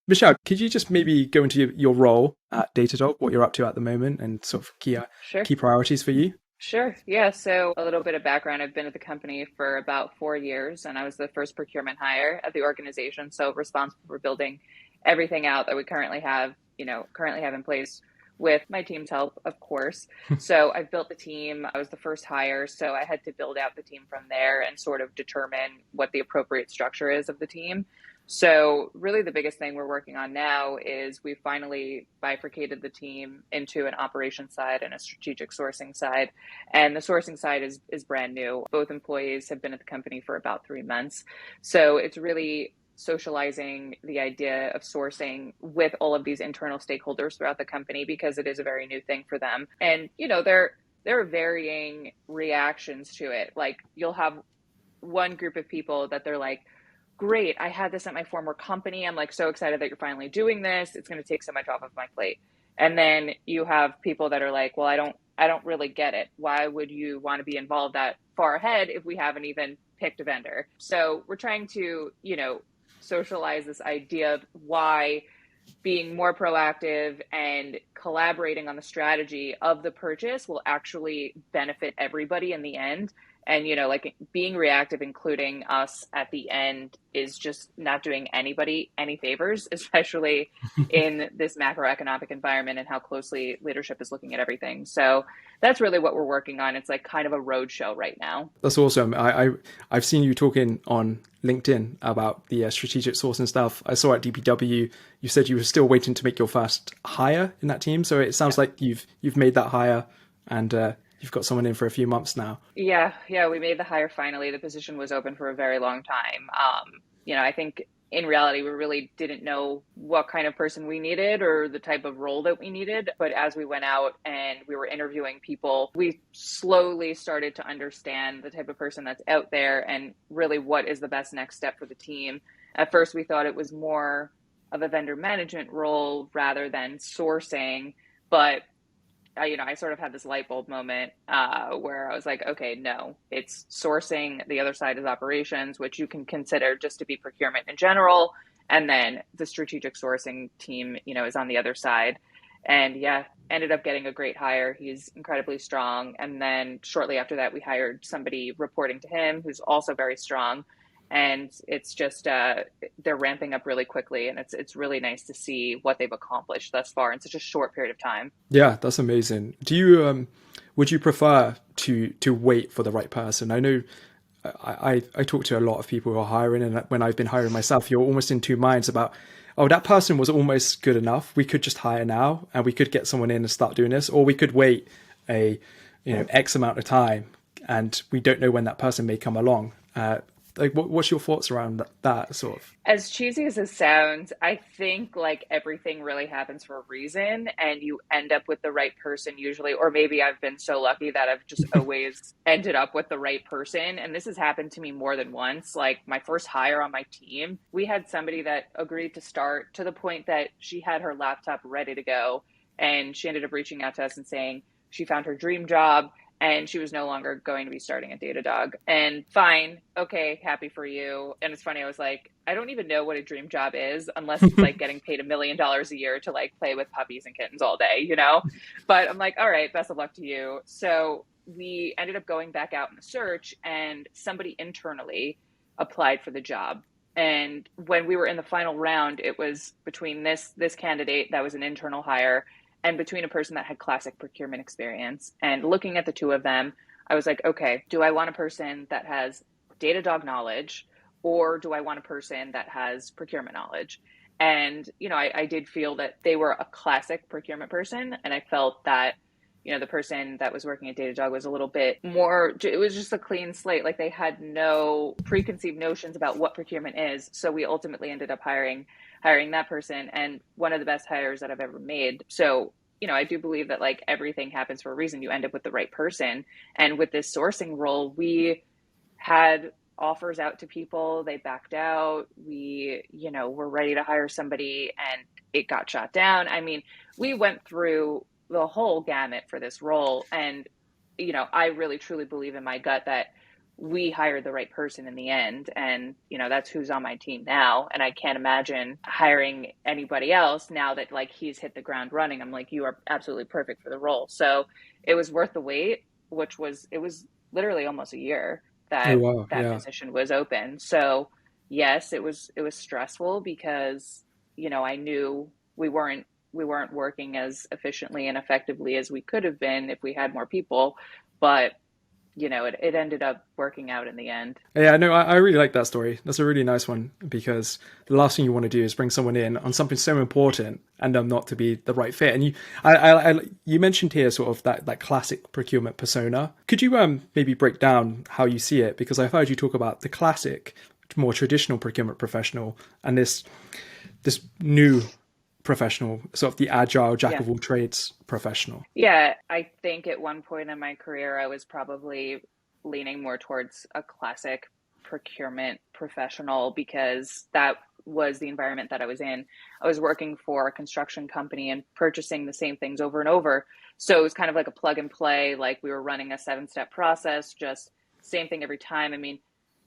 Michelle, could you just maybe go into your role at Datadog, what you're up to at the moment, and sort of Sure. key priorities for you? Sure. Yeah. So a little bit of background. I've been at the company for about 4 years, and I was the first procurement hire at the organization. So responsible for building everything out that we currently have in place with my team's help, of course. So I've built the team. I was the first hire. So I had to build out the team from there and sort of determine what the appropriate structure is of the team. So really the biggest thing we're working on now is we finally bifurcated the team into an operations side and a strategic sourcing side. And the sourcing side is brand new. Both employees have been at the company for about 3 months. So it's really socializing the idea of sourcing with all of these internal stakeholders throughout the company because it is a very new thing for them. And, there are varying reactions to it. Like you'll have one group of people that they're like, great, I had this at my former company. I'm like so excited that you're finally doing this. It's going to take so much off of my plate. And then you have people that are like, well, I don't really get it. Why would you want to be involved that far ahead if we haven't even picked a vendor? So we're trying to, socialize this idea of why being more proactive and collaborating on the strategy of the purchase will actually benefit everybody in the end. And, like being reactive, including us at the end, is just not doing anybody any favors, especially in this macroeconomic environment and how closely leadership is looking at everything. So that's really what we're working on. It's like kind of a road show right now. That's awesome. I've seen you talking on LinkedIn about the strategic sourcing stuff. I saw at DPW you said you were still waiting to make your first hire in that team. So it sounds like you've made that hire and you've got someone in for a few months now. Yeah, we made the hire finally. The position was open for a very long time. I think in reality, we really didn't know what kind of person we needed or the type of role that we needed. But as we went out and we were interviewing people, we slowly started to understand the type of person that's out there and really what is the best next step for the team. At first, we thought it was more of a vendor management role rather than sourcing, but I sort of had this light bulb moment where I was like, okay, no, it's sourcing. The other side is operations, which you can consider just to be procurement in general. And then the strategic sourcing team, is on the other side. And yeah, ended up getting a great hire. He's incredibly strong. And then shortly after that, we hired somebody reporting to him who's also very strong. And it's just they're ramping up really quickly, and it's really nice to see what they've accomplished thus far in such a short period of time. Yeah, that's amazing. Do you would you prefer to wait for the right person? I know I talk to a lot of people who are hiring, and when I've been hiring myself, you're almost in two minds about, oh, that person was almost good enough. We could just hire now, and we could get someone in and start doing this, or we could wait a X amount of time, and we don't know when that person may come along. Like, what's your thoughts around that sort of? As cheesy as it sounds, I think like everything really happens for a reason, and you end up with the right person usually, or maybe I've been so lucky that I've just always ended up with the right person. And this has happened to me more than once. Like my first hire on my team, we had somebody that agreed to start to the point that she had her laptop ready to go. And she ended up reaching out to us and saying she found her dream job and she was no longer going to be starting at Datadog. And fine, okay, happy for you. And it's funny, I was like, I don't even know what a dream job is unless it's like getting paid $1 million a year to like play with puppies and kittens all day. But I'm like, all right, best of luck to you. So we ended up going back out in the search, and somebody internally applied for the job. And when we were in the final round, it was between this candidate that was an internal hire and between a person that had classic procurement experience. And looking at the two of them, I was like, okay, do I want a person that has Datadog knowledge, or do I want a person that has procurement knowledge? And, I did feel that they were a classic procurement person. And I felt that, the person that was working at Datadog was a little bit more, it was just a clean slate. Like they had no preconceived notions about what procurement is. So we ultimately ended up hiring that person, and one of the best hires that I've ever made. So, I do believe that like everything happens for a reason. You end up with the right person. And with this sourcing role, we had offers out to people, they backed out. We, were ready to hire somebody and it got shot down. I mean, we went through the whole gamut for this role. And, I really truly believe in my gut that we hired the right person in the end. And, that's who's on my team now. And I can't imagine hiring anybody else now that like he's hit the ground running. I'm like, you are absolutely perfect for the role. So it was worth the wait, it was literally almost a year Oh, that wow. that Yeah. position was open. So yes, it was stressful because, I knew we weren't working as efficiently and effectively as we could have been if we had more people, but it ended up working out in the end. Yeah, no, I really like that story. That's a really nice one because the last thing you want to do is bring someone in on something so important and them not to be the right fit. And you mentioned here sort of that classic procurement persona. Could you maybe break down how you see it? Because I've heard you talk about the classic, more traditional procurement professional and this new professional, sort of the agile jack Yeah. of all trades professional. Yeah, I think at one point in my career, I was probably leaning more towards a classic procurement professional because that was the environment that I was in. I was working for a construction company and purchasing the same things over and over. So it was kind of like a plug and play, like we were running a 7-step process, just same thing every time. I mean,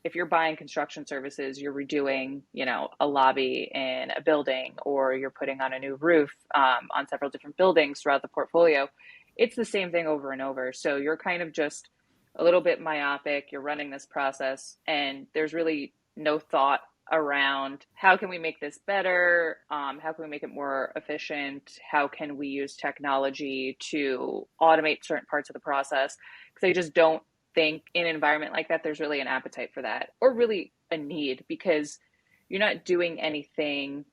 if you're buying construction services, you're redoing, a lobby in a building, or you're putting on a new roof on several different buildings throughout the portfolio. It's the same thing over and over. So you're kind of just a little bit myopic. You're running this process, and there's really no thought around how can we make this better? How can we make it more efficient? How can we use technology to automate certain parts of the process? Because I just don't think in an environment like that there's really an appetite for that, or really a need, because you're not doing anything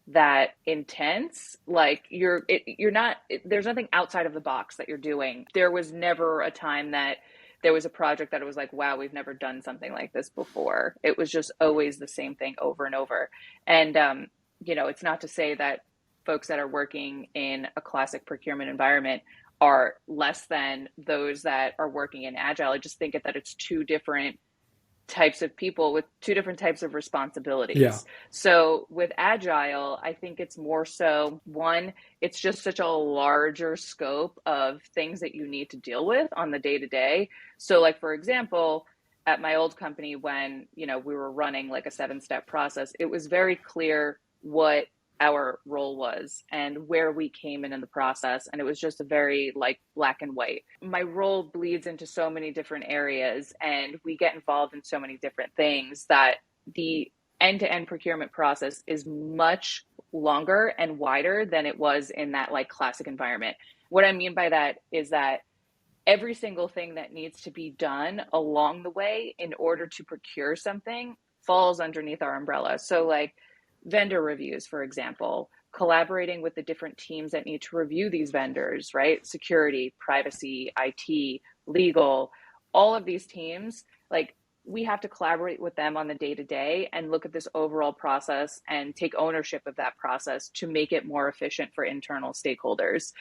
that intense. Like you're not, there's nothing outside of the box that you're doing. There was never a time that there was a project that it was like, wow, we've never done something like this before. It was just always the same thing over and over. And it's not to say that folks that are working in a classic procurement environment are less than those that are working in agile. I just think that it's two different types of people with two different types of Yeah. responsibilities. So with agile, I think it's more so, one, it's just such a larger scope of things that you need to deal with on the day to day. So like, for example, at my old company, when, we were running like a 7-step process, it was very clear what our role was and where we came in the process. And it was just a very like black and white. My role bleeds into so many different areas, and we get involved in so many different things that the end-to-end procurement process is much longer and wider than it was in that like classic environment. What I mean by that is that every single thing that needs to be done along the way in order to procure something falls underneath our umbrella. So like vendor reviews, for example, collaborating with the different teams that need to review these vendors, right? Security, privacy, IT, legal, all of these teams, like we have to collaborate with them on the day to day and look at this overall process and take ownership of that process to make it more efficient for internal stakeholders.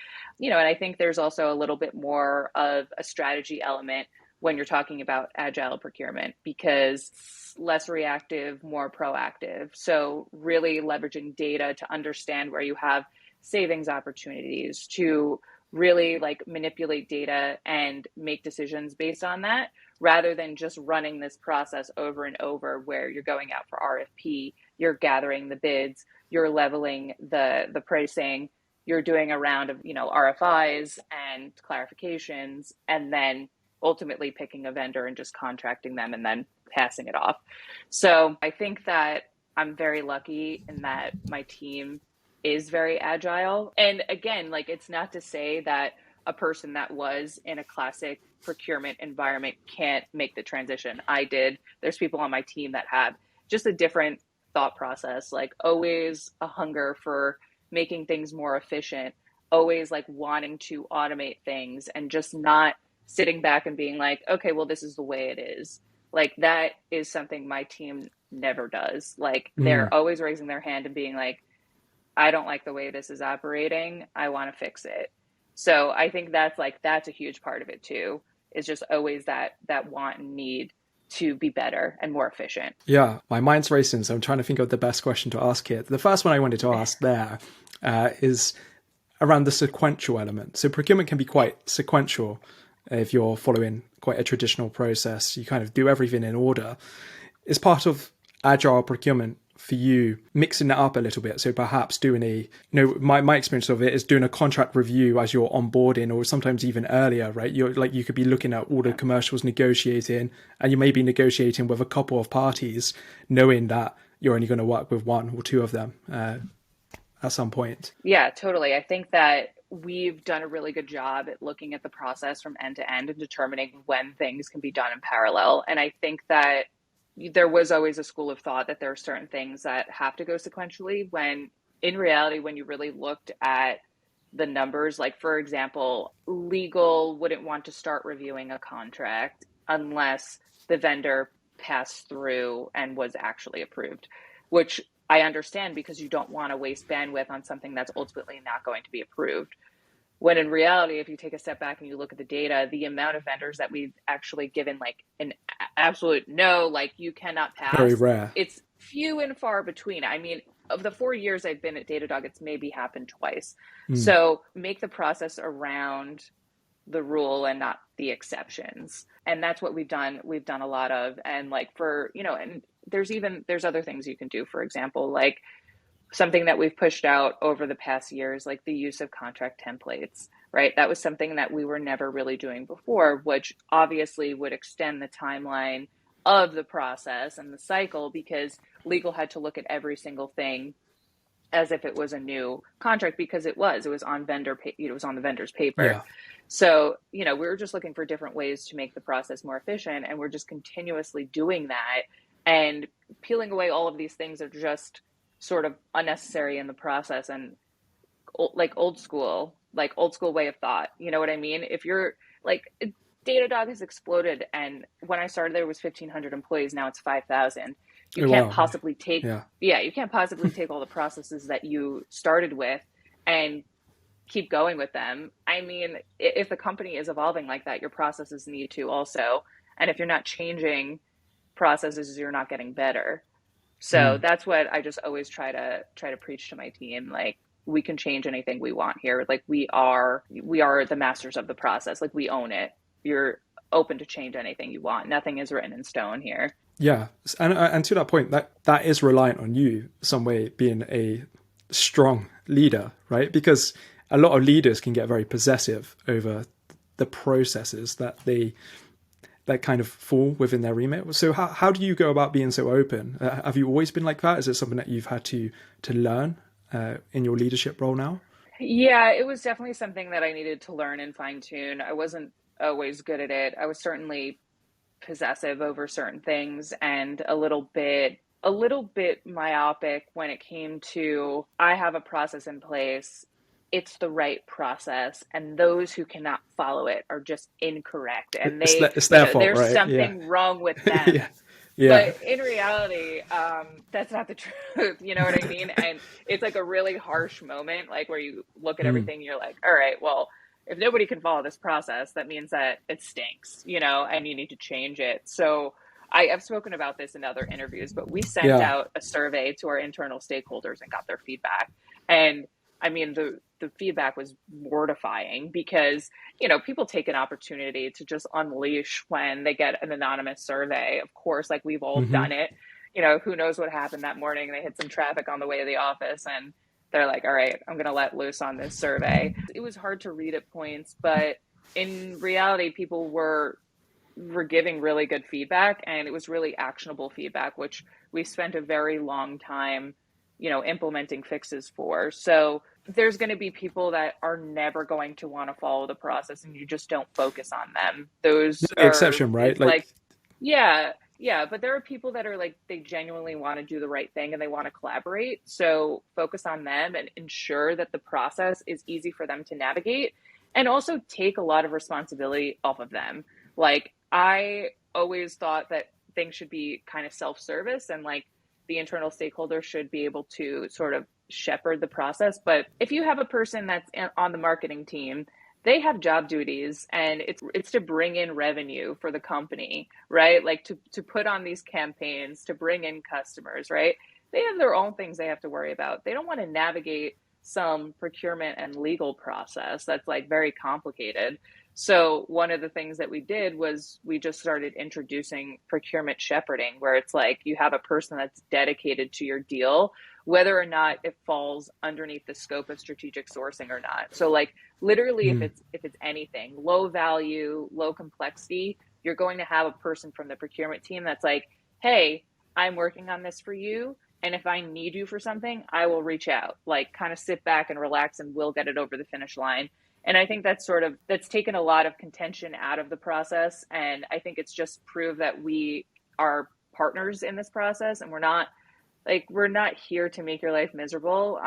And I think there's also a little bit more of a strategy element when you're talking about agile procurement, because it's less reactive, more proactive. So really leveraging data to understand where you have savings opportunities, to really like manipulate data and make decisions based on that, rather than just running this process over and over where you're going out for RFP, you're gathering the bids, you're leveling the pricing, you're doing a round of, RFIs and clarifications, and then ultimately picking a vendor and just contracting them and then passing it off. So I think that I'm very lucky in that my team is very agile. And again, like it's not to say that a person that was in a classic procurement environment can't make the transition. I did. There's people on my team that have just a different thought process, like always a hunger for making things more efficient, always like wanting to automate things and just not sitting back and being like, okay, well, this is the way it is. Like that is something my team never does. Like they're always raising their hand and being like, I don't like the way this is operating. I want to fix it. So I think that's a huge part of it too, is just always that want and need to be better and more efficient. Yeah, my mind's racing, so I'm trying to think of the best question to ask here. The first one I wanted to ask there is around the sequential element. So procurement can be quite sequential. if you're following quite a traditional process, you kind of do everything in order. Is part of agile procurement for you mixing it up a little bit? So perhaps doing my experience of it is doing a contract review as you're onboarding, or sometimes even earlier, right? You could be looking at all the commercials, negotiating, and you may be negotiating with a couple of parties, knowing that you're only going to work with one or two of them at some point. Yeah, totally. I think that we've done a really good job at looking at the process from end to end and determining when things can be done in parallel. And I think that there was always a school of thought that there are certain things that have to go sequentially, when in reality, when you really looked at the numbers, like for example, legal wouldn't want to start reviewing a contract unless the vendor passed through and was actually approved, which I understand, because you don't want to waste bandwidth on something that's ultimately not going to be approved. When in reality, if you take a step back and you look at the data, the amount of vendors that we've actually given like an absolute no, like you cannot pass, Very rare. it's few and far between. I mean, of the 4 years I've been at Datadog, it's maybe happened twice. So make the process around the rule and not the exceptions. And that's what we've done. We've done a lot of, and like for, and there's other things you can do. For example, like something that we've pushed out over the past years, like the use of contract templates, right? That was something that we were never really doing before, which obviously would extend the timeline of the process and the cycle, because legal had to look at every single thing as if it was a new contract, because it was on it was on the vendor's paper. Yeah. So, we were just looking for different ways to make the process more efficient, and we're just continuously doing that, and peeling away all of these things are just sort of unnecessary in the process, and like old school way of thought. You know what I mean? If you're like, Datadog has exploded, and when I started there was 1,500 employees. Now it's 5,000. You can't possibly take, you can't possibly take all the processes that you started with and keep going with them. I mean, if the company is evolving like that, your processes need to also. And if you're not changing processes, you're not getting better. So that's what I just always try to preach to my team. Like, we can change anything we want here. Like, we are the masters of the process. Like, we own it. You're open to change anything you want. Nothing is written in stone here. Yeah, and to that point, that is reliant on you some way being a strong leader, right? Because a lot of leaders can get very possessive over the processes that kind of fall within their remit. So how do you go about being so open? Have you always been like that? Is it something that you've had to learn in your leadership role now? Yeah, it was definitely something that I needed to learn and fine tune. I wasn't always good at it. I was certainly possessive over certain things, and a little bit myopic when it came to, I have a process in place, it's the right process, and those who cannot follow it are just incorrect, and it's their fault, there's right? something wrong with them. Yeah. But in reality, that's not the truth. You know what I mean? And it's like a really harsh moment, like where you look at everything, you're like, all right, well, if nobody can follow this process, that means that it stinks, and you need to change it. So I've spoken about this in other interviews, but we sent out a survey to our internal stakeholders and got their feedback. And I mean, the feedback was mortifying, because, people take an opportunity to just unleash when they get an anonymous survey. Of course, like, we've all done it. Who knows what happened that morning? They hit some traffic on the way to the office, and they're like, all right, I'm going to let loose on this survey. It was hard to read at points, but in reality, people were giving really good feedback, and it was really actionable feedback, which we spent a very long time, implementing fixes for. So there's going to be people that are never going to want to follow the process, and you just don't focus on them. Those the exception, right? Yeah, but there are people that are like, they genuinely want to do the right thing and they want to collaborate. So focus on them and ensure that the process is easy for them to navigate, and also take a lot of responsibility off of them. Like, I always thought that things should be kind of self-service, and like the internal stakeholders should be able to sort of shepherd the process. But if you have a person that's on the marketing team, they have job duties, and it's to bring in revenue for the company, right? Like to put on these campaigns, to bring in customers, right? They have their own things they have to worry about. They don't want to navigate some procurement and legal process that's like very complicated. So one of the things that we did was we just started introducing procurement shepherding, where it's like you have a person that's dedicated to your deal, whether or not it falls underneath the scope of strategic sourcing or not. So like literally if it's anything low value, low complexity, you're going to have a person from the procurement team that's like, hey, I'm working on this for you. And if I need you for something, I will reach out, like kind of sit back and relax and we'll get it over the finish line. And I think that's taken a lot of contention out of the process. And I think it's just proved that we are partners in this process, and we're not here to make your life miserable.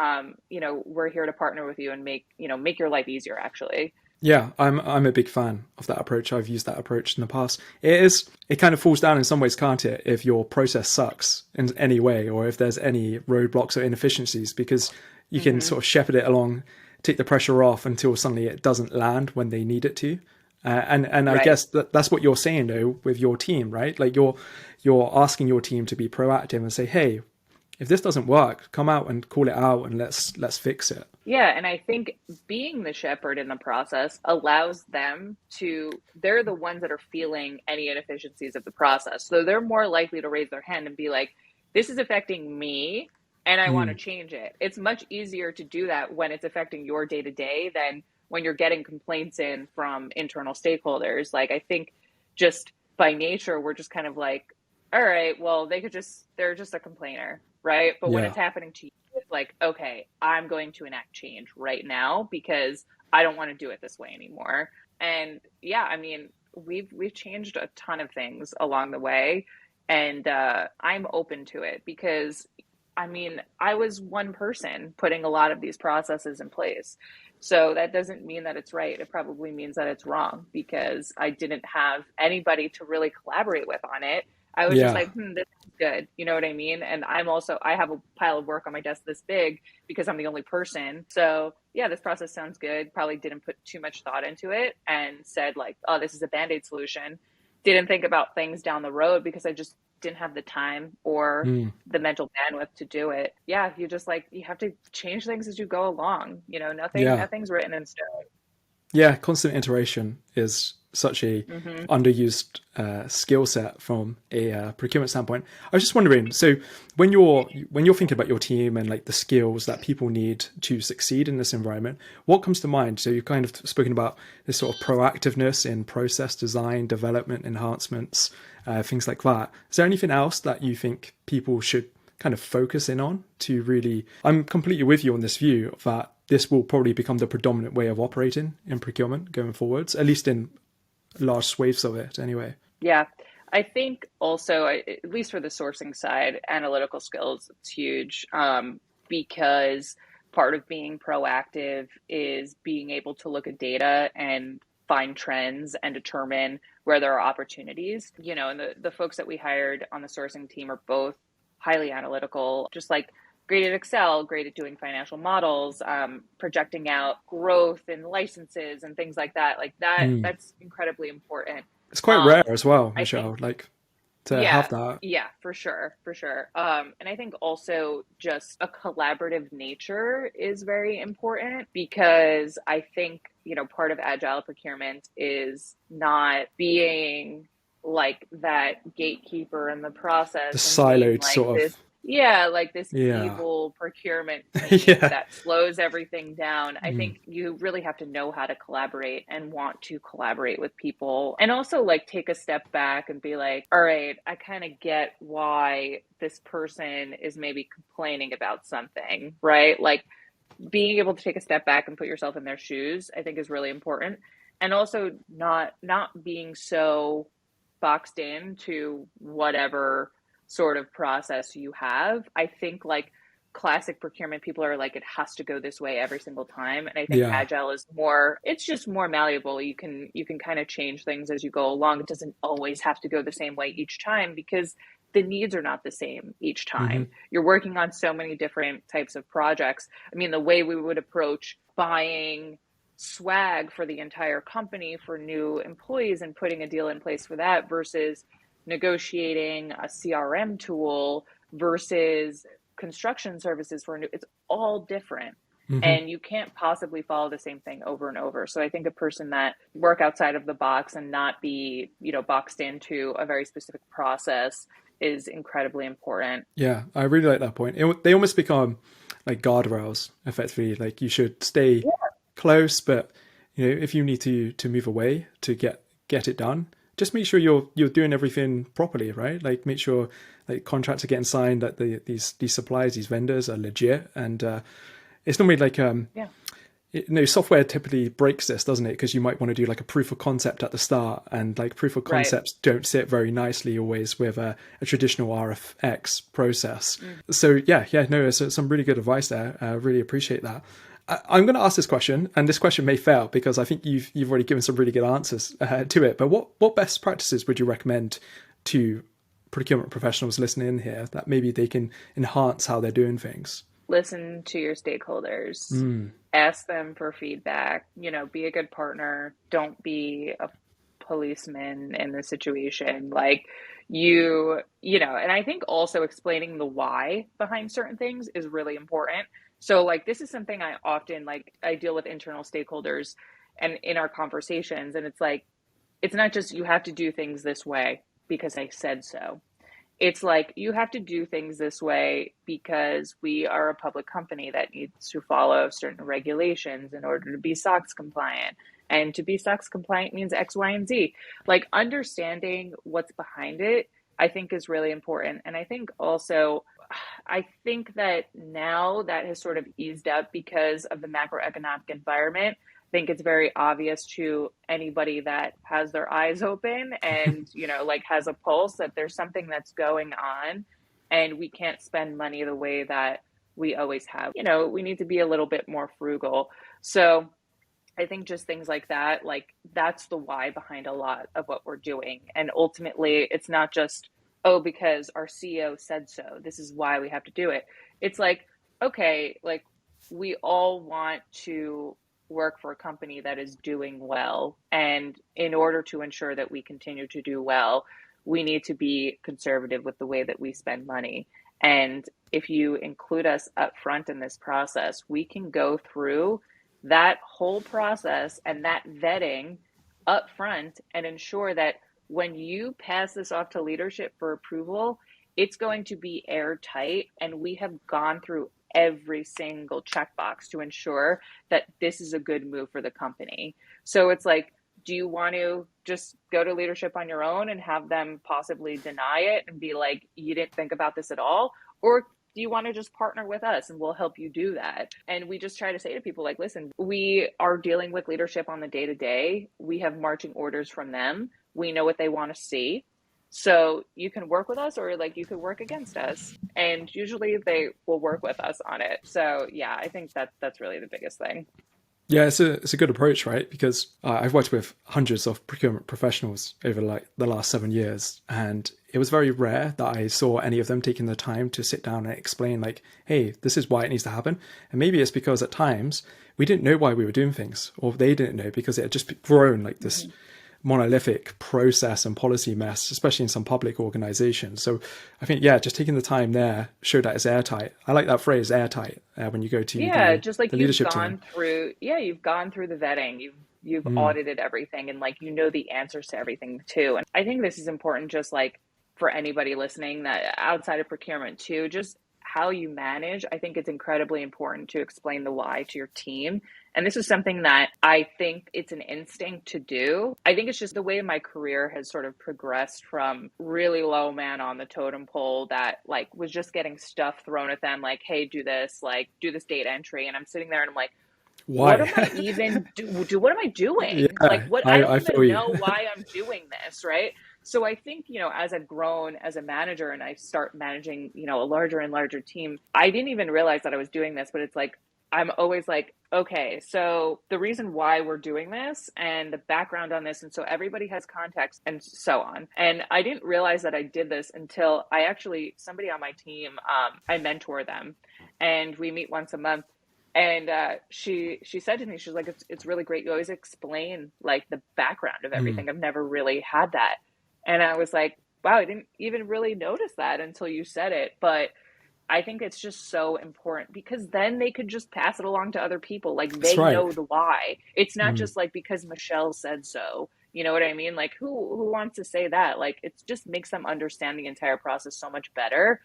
We're here to partner with you and make your life easier, actually. Yeah, I'm a big fan of that approach. I've used that approach in the past. It kind of falls down in some ways, can't it, if your process sucks in any way, or if there's any roadblocks or inefficiencies, because you can sort of shepherd it along, take the pressure off until suddenly it doesn't land when they need it to. And I guess that's what you're saying though with your team, right? Like you're asking your team to be proactive and say, hey, if this doesn't work, come out and call it out and let's fix it. Yeah, and I think being the shepherd in the process allows them they're the ones that are feeling any inefficiencies of the process. So they're more likely to raise their hand and be like, this is affecting me and I want to change it. It's much easier to do that when it's affecting your day to day than when you're getting complaints in from internal stakeholders. Like, I think just by nature, we're just kind of like, all right, well, they're just a complainer, right? But when it's happening to you, it's like, okay, I'm going to enact change right now because I don't want to do it this way anymore. And yeah, I mean, we've changed a ton of things along the way, and I'm open to it because, I mean, I was one person putting a lot of these processes in place. So that doesn't mean that it's right. It probably means that it's wrong because I didn't have anybody to really collaborate with on it. I was just like, this is good. You know what I mean? And I have a pile of work on my desk this big because I'm the only person. So yeah, this process sounds good. Probably didn't put too much thought into it and said like, oh, this is a Band-Aid solution. Didn't think about things down the road because I just didn't have the time or the mental bandwidth to do it. Yeah, you have to change things as you go along. Nothing's written in stone. Yeah, constant iteration is such a underused skill set from a procurement standpoint. I was just wondering, so when you're thinking about your team and like the skills that people need to succeed in this environment, what comes to mind? So you've kind of spoken about this sort of proactiveness in process design, development, enhancements, things like that. Is there anything else that you think people should kind of focus in on to really? I'm completely with you on this view that this will probably become the predominant way of operating in procurement going forwards, at least in large swathes of it anyway. Yeah, I think also, at least for the sourcing side, analytical skills, it's huge because part of being proactive is being able to look at data and find trends and determine where there are opportunities. And the folks that we hired on the sourcing team are both highly analytical, just like great at Excel, great at doing financial models, projecting out growth and licenses and things like that. Like that's incredibly important. It's quite rare as well, Michelle, to have that. Yeah, for sure. And I think also just a collaborative nature is very important because I think, part of agile procurement is not being like that gatekeeper in the process. The siloed sort of. Yeah, like this evil procurement team that slows everything down. I think you really have to know how to collaborate and want to collaborate with people, and also like take a step back and be like, all right, I kind of get why this person is maybe complaining about something, right? Like being able to take a step back and put yourself in their shoes, I think is really important. And also not being so boxed in to whatever sort of process you have. I think like classic procurement people are like, it has to go this way every single time. And I think agile is it's just more malleable. You can kind of change things as you go along. It doesn't always have to go the same way each time because the needs are not the same each time. You're working on so many different types of projects. I mean, the way we would approach buying swag for the entire company for new employees and putting a deal in place for that versus negotiating a CRM tool versus construction services it's all different. Hmm. And you can't possibly follow the same thing over and over. So I think a person that work outside of the box and not be, boxed into a very specific process is incredibly important. Yeah, I really like that point. They almost become like guardrails, effectively. Like you should stay close, but if you need to move away to get it done, just make sure you're doing everything properly, right? Like make sure like contracts are getting signed, that these suppliers, these vendors are legit, and it's normally like Yeah. software typically breaks this, doesn't it? Because you might want to do like a proof of concept at the start, and like proof of Right. concepts don't sit very nicely always with a traditional RFX process. Mm. So yeah, no, it's some really good advice there. I really appreciate that. I'm going to ask this question, and this question may fail because I think you've already given some really good answers to it. But what best practices would you recommend to procurement professionals listening in here that maybe they can enhance how they're doing things? Listen to your stakeholders, Mm. ask them for feedback, be a good partner. Don't be a policeman in the situation. Like and I think also explaining the why behind certain things is really important. So like this is something I often I deal with internal stakeholders and in our conversations, and it's like it's not just you have to do things this way because I said so. It's like you have to do things this way because we are a public company that needs to follow certain regulations in order to be SOX compliant. And to be SOX compliant means X, Y, and Z. Like understanding what's behind it, I think is really important. And I think also, I think that now that has sort of eased up because of the macroeconomic environment. I think it's very obvious to anybody that has their eyes open and, has a pulse that there's something that's going on and we can't spend money the way that we always have. We need to be a little bit more frugal. So I think just things like that, like that's the why behind a lot of what we're doing. And ultimately, it's not just, oh, because our CEO said so, this is why we have to do it. It's like, okay, like we all want to work for a company that is doing well. And in order to ensure that we continue to do well, we need to be conservative with the way that we spend money. And if you include us up front in this process, we can go through that whole process and that vetting up front and ensure that when you pass this off to leadership for approval, it's going to be airtight. And we have gone through every single checkbox to ensure that this is a good move for the company. So it's like, do you want to just go to leadership on your own and have them possibly deny it and be like, you didn't think about this at all? Or do you want to just partner with us and we'll help you do that? And we just try to say to people like, listen, we are dealing with leadership on the day to day. We have marching orders from them. We know what they want to see. So you can work with us or like you could work against us. And usually they will work with us on it. So yeah, I think that's really the biggest thing. Yeah, it's a good approach, right? Because I've worked with hundreds of procurement professionals over like the last 7 years, and it was very rare that I saw any of them taking the time to sit down and explain like, hey, this is why it needs to happen. And maybe it's because at times we didn't know why we were doing things, or they didn't know because it had just grown like this monolithic process and policy mess, especially in some public organizations. So I think, yeah, just taking the time there, show that it's airtight. I like that phrase, airtight, when you go to Yeah, just like the leadership team. you've gone through the vetting, you've audited everything and like the answers to everything too. And I think this is important just like for anybody listening that outside of procurement too, just how you manage. I think it's incredibly important to explain the why to your team. And this is something that I think it's an instinct to do. I think it's just the way my career has sort of progressed from really low man on the totem pole that like was just getting stuff thrown at them like, hey, do this, like do this data entry. And I'm sitting there and I'm like, what Why? am I even what am I doing? Like Yeah, what I don't I feel even you. know why I'm doing this, right? So I think, as I've grown as a manager and I start managing, a larger and larger team, I didn't even realize that I was doing this, but it's like I'm always like, okay, so the reason why we're doing this and the background on this. And so everybody has context and so on. And I didn't realize that I did this until somebody on my team, I mentor them and we meet once a month. And she said to me, she's like, it's really great. You always explain like the background of everything. I've never really had that. And I was like, wow, I didn't even really notice that until you said it. But I think it's just so important because then they could just pass it along to other people. Like That's they right. know the why. It's not Mm. just like because Michelle said so. You know what I mean? Like who wants to say that? Like it just makes them understand the entire process so much better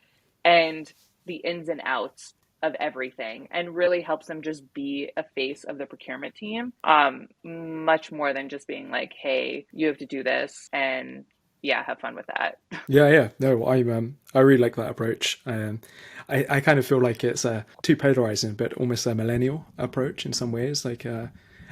and the ins and outs of everything and really helps them just be a face of the procurement team. Much more than just being like, hey, you have to do this and yeah, have fun with that. Yeah, yeah. No, I really like that approach. I kind of feel like it's too polarizing, but almost a millennial approach in some ways. Like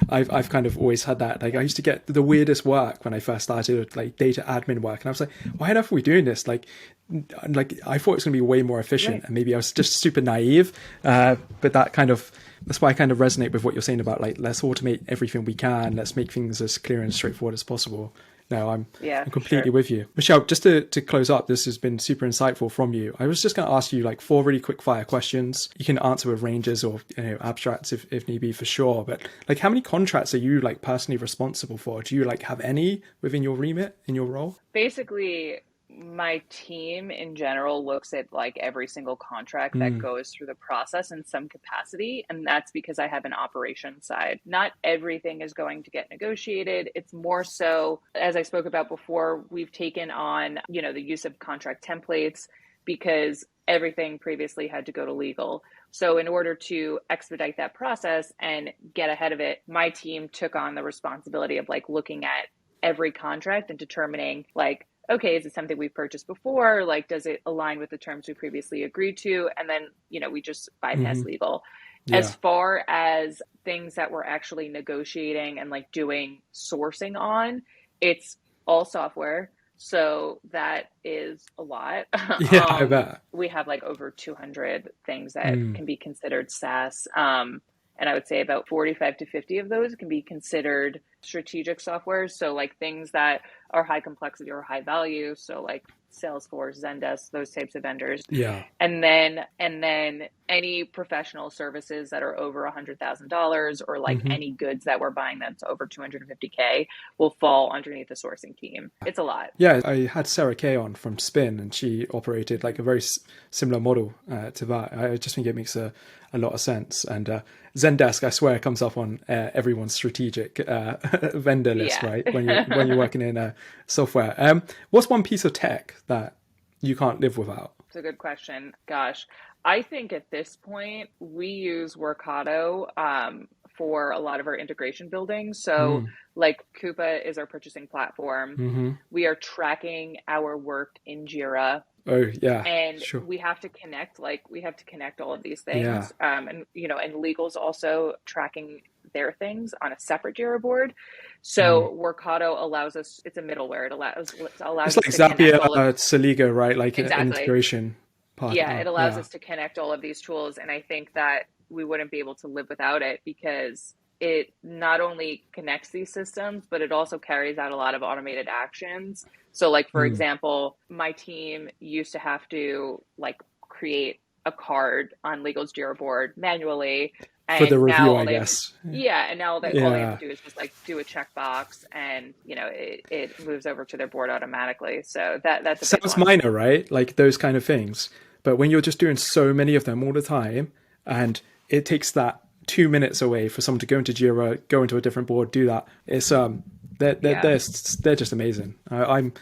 I've kind of always had that. Like I used to get the weirdest work when I first started, like data admin work, and I was like, why the hell are we doing this? Like I thought it was going to be way more efficient, Right. and maybe I was just super naive. But that's why I kind of resonate with what you're saying about like let's automate everything we can. Let's make things as clear and straightforward as possible. No, Yeah, I'm for sure. completely with you. Michelle, just to close up, this has been super insightful from you. I was just going to ask you like 4 really quick fire questions. You can answer with ranges or abstracts if need be for sure. But like how many contracts are you like personally responsible for? Do you like have any within your remit in your role? Basically, my team in general looks at like every single contract that Mm, goes through the process in some capacity. And that's because I have an operations side. Not everything is going to get negotiated. It's more so, as I spoke about before, we've taken on, the use of contract templates because everything previously had to go to legal. So in order to expedite that process and get ahead of it, my team took on the responsibility of like looking at every contract and determining like, okay, is it something we've purchased before? Like, does it align with the terms we previously agreed to? And then, we just bypass hmm. legal. As Yeah. far as things that we're actually negotiating and like doing sourcing on, it's all software. So that is a lot. Yeah, I bet. We have like over 200 things that Mm, can be considered SaaS. And I would say about 45 to 50 of those can be considered strategic software. So like things that are high complexity or high value. So like Salesforce, Zendesk, those types of vendors. yeah. And then any professional services that are over $100,000 or like Hmm. any goods that we're buying that's over 250K will fall underneath the sourcing team. It's a lot. Yeah, I had Sarah Kay on from Spin, and she operated like a very similar model to that. I just think it makes a lot of sense. And Zendesk, I swear, comes up on everyone's strategic vendor list, Yeah. right? When you're working in software. What's one piece of tech that you can't live without? It's a good question. Gosh, I think at this point we use Workato for a lot of our integration building. So, Mm, like Coupa is our purchasing platform. hmm. We are tracking our work in Jira, Oh yeah, and sure. we have to connect all of these Yeah. things. And legal's also tracking their things on a separate Jira board. Mm. So Workato allows us. It's a middleware. It allows It's us like to connect Zapier, all of Celigo, right? Like an exactly. integration part. Yeah, it allows Yeah. us to connect all of these tools. And I think that we wouldn't be able to live without it because it not only connects these systems, but it also carries out a lot of automated actions. So, like, for Mm. example, my team used to have to like create a card on Legal's Jira board manually. For the And now review, all I they have to guess. yeah, and now all they have to Yeah. do is just like do a checkbox and it moves over to their board automatically. So that's a big Sounds one. minor, right? Like those kind of things. But when you're just doing so many of them all the time, and it takes that 2 minutes away for someone to go into Jira, go into a different board, do that. It's Yeah. they're just amazing. I'm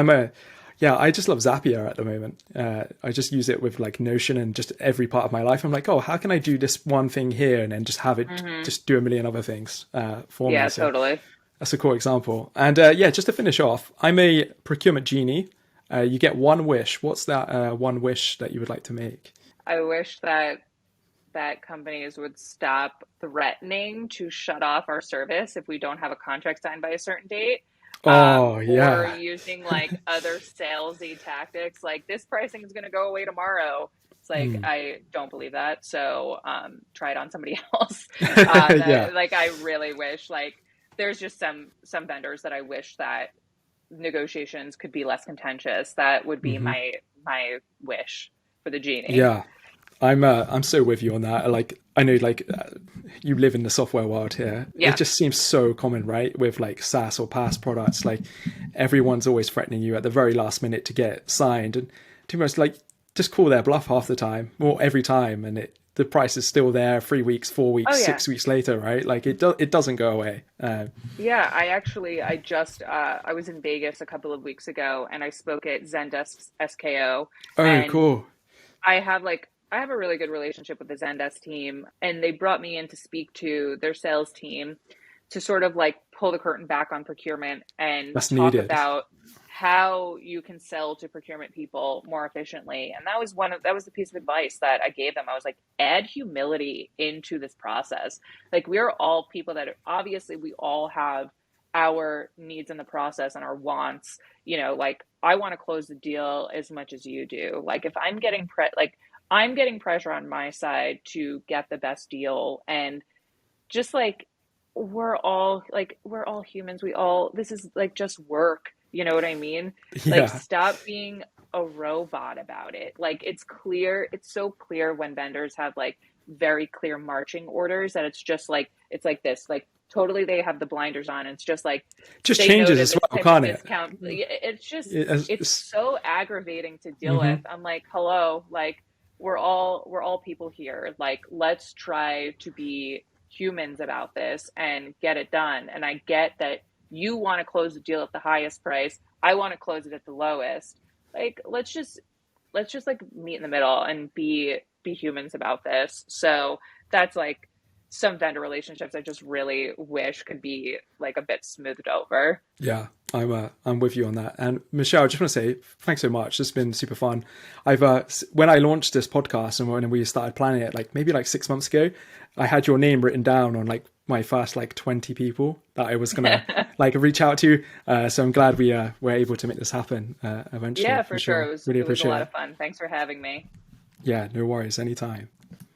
a yeah. I just love Zapier at the moment. I just use it with like Notion and just every part of my life. I'm like, oh, how can I do this one thing here and then just have it Hmm. just do a million other things for me? Yeah, So totally. that's a cool example. And yeah, just to finish off, I'm a procurement genie. You get one wish. What's that one wish that you would like to make? I wish that companies would stop threatening to shut off our service if we don't have a contract signed by a certain date. Oh Or yeah. using like other salesy tactics, like this pricing is going to go away tomorrow. It's like Hmm. I don't believe that. So try it on somebody else. Yeah. Like I really wish like there's just some vendors that I wish that negotiations could be less contentious. That would be Hmm. my wish for the genie. Yeah. I'm so with you on that. Like I know like you live in the software world here. It Yeah. just seems so common, right? With like SaaS or PaaS products, like everyone's always threatening you at the very last minute to get signed. And to be honest, like just call their bluff half the time or every time, and the price is still there 3 weeks, 4 weeks, Oh yeah. 6 weeks later, right? Like it doesn't go away. Yeah, I was in Vegas a couple of weeks ago and I spoke at Zendesk SKO, Oh, and cool. I have a really good relationship with the Zendesk team, and they brought me in to speak to their sales team to sort of like pull the curtain back on procurement and That's talk needed. about how you can sell to procurement people more efficiently. And that was the piece of advice that I gave them. I was like, add humility into this process. Like, we're all people that obviously we all have our needs in the process and our wants. Like, I want to close the deal as much as you do. Like, if I'm getting pressure on my side to get the best deal, and just like we're all humans. This is like just work. You know what I mean? Like, Yeah. stop being a robot about it. Like, it's so clear when vendors have like very clear marching orders that it's like this, like totally they have the blinders on. And it's just like Just they know changes that as this well, type of can't it? discount, it's It's, so aggravating to deal with. mhm. I'm like, hello, like we're all people here. Like, let's try to be humans about this and get it done. And I get that you want to close the deal at the highest price. I want to close it at the lowest. Like, let's just like meet in the middle and be humans about this. So that's like some vendor relationships I just really wish could be like a bit smoothed over. Yeah, I'm with you on that. And Michelle, I just want to say thanks so much. It's been super fun. When I launched this podcast and when we started planning it, like maybe like 6 months ago, I had your name written down on like my first like 20 people that I was gonna like reach out to. So I'm glad we were able to make this happen eventually. Yeah, For for sure. sure, really It was a appreciate lot it. of fun. Thanks for having me. Yeah, no worries, anytime.